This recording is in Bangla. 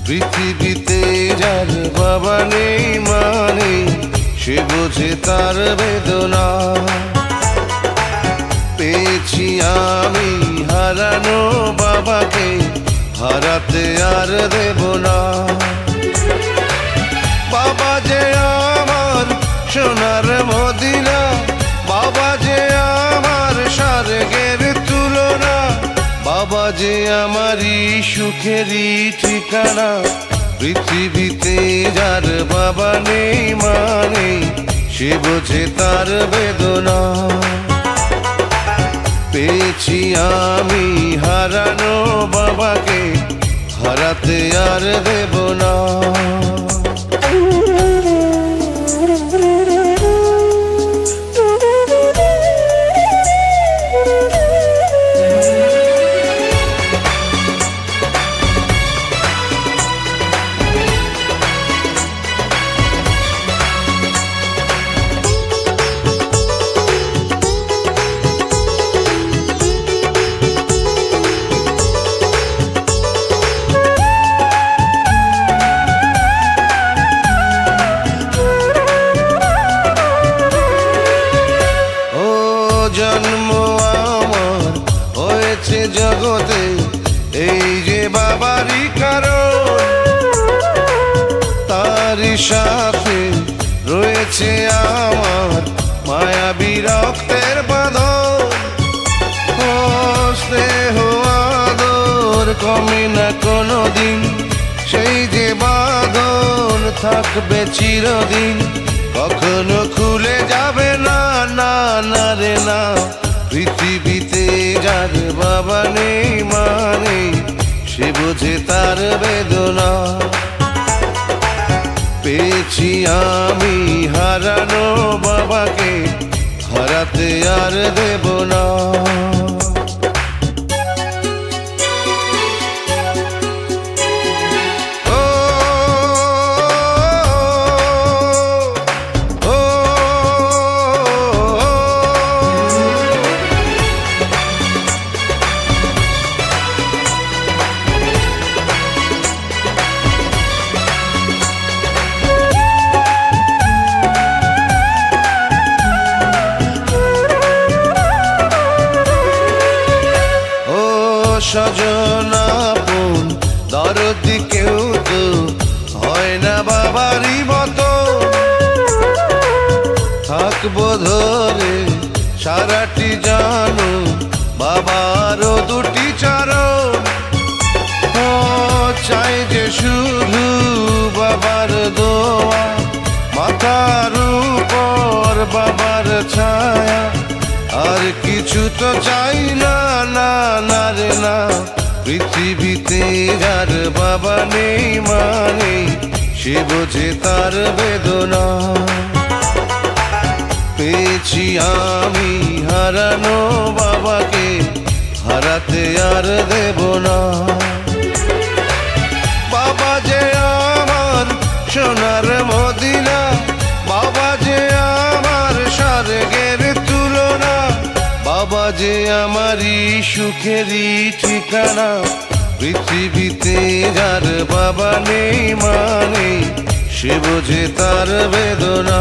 পৃথিবীতে যার বাবা নেই মানে সে বোঝে তার বেদনা। পেয়েছি আমি হারানো বাবাকে, হারাতে আর দেব না। বাবা যে আমার সোনার মদিনা, বাবা যে আমার স্বর্গের তুলনা, বাবা যে আমারই সুখেরই ঠিকানা। পৃথিবীতে যার বাবা নেই মানে সে বোঝে তার বেদনা। পেয়েছি আমি হারানো বাবাকে, হারাতে আর দেব না। জন্ম আমার হয়েছে জগতে এই যে বাবারই কারণ, তারই সাথে রয়েছে আমার মায়াবী রক্তের বাঁধন। ও স্নেহ আদর কমে না কোনোদিন, সেই যে বাঁধন থাকবে চিরদিন, কখনো খুলে যাবে না, না না রে না। পৃথিবীতে যার বাবা নেই মানে সে বোঝে তার বেদনা। পেয়েছি আমি হারানো বাবাকে, হারাতে আর দেব না। স্বজন আপন দরদি কেউ তো হয় না বাবারই মতো। থাকবো ধরে সারাটি জানো বাবারও দুটি চরণ। ও চাই যে শুধু বাবার দোয়া, মাথার উপর বাবার ছায়া, আর কিছু তো চাই না, না না রে না। পৃথিবীতে যার বাবা নেই মানে সে বোঝে তার বেদনা। পেয়েছি আমি হারানো বাবাকে, হারাতে আর দেব না। বাবা যে আমার সোনার মদিনা, বাবা যে আমার স্বর্গের তুলনা, বাবা যে আমারই সুখেরই ঠিকানা। পৃথিবীতে যার বাবা নেই মানে সে বোঝে তার বেদনা।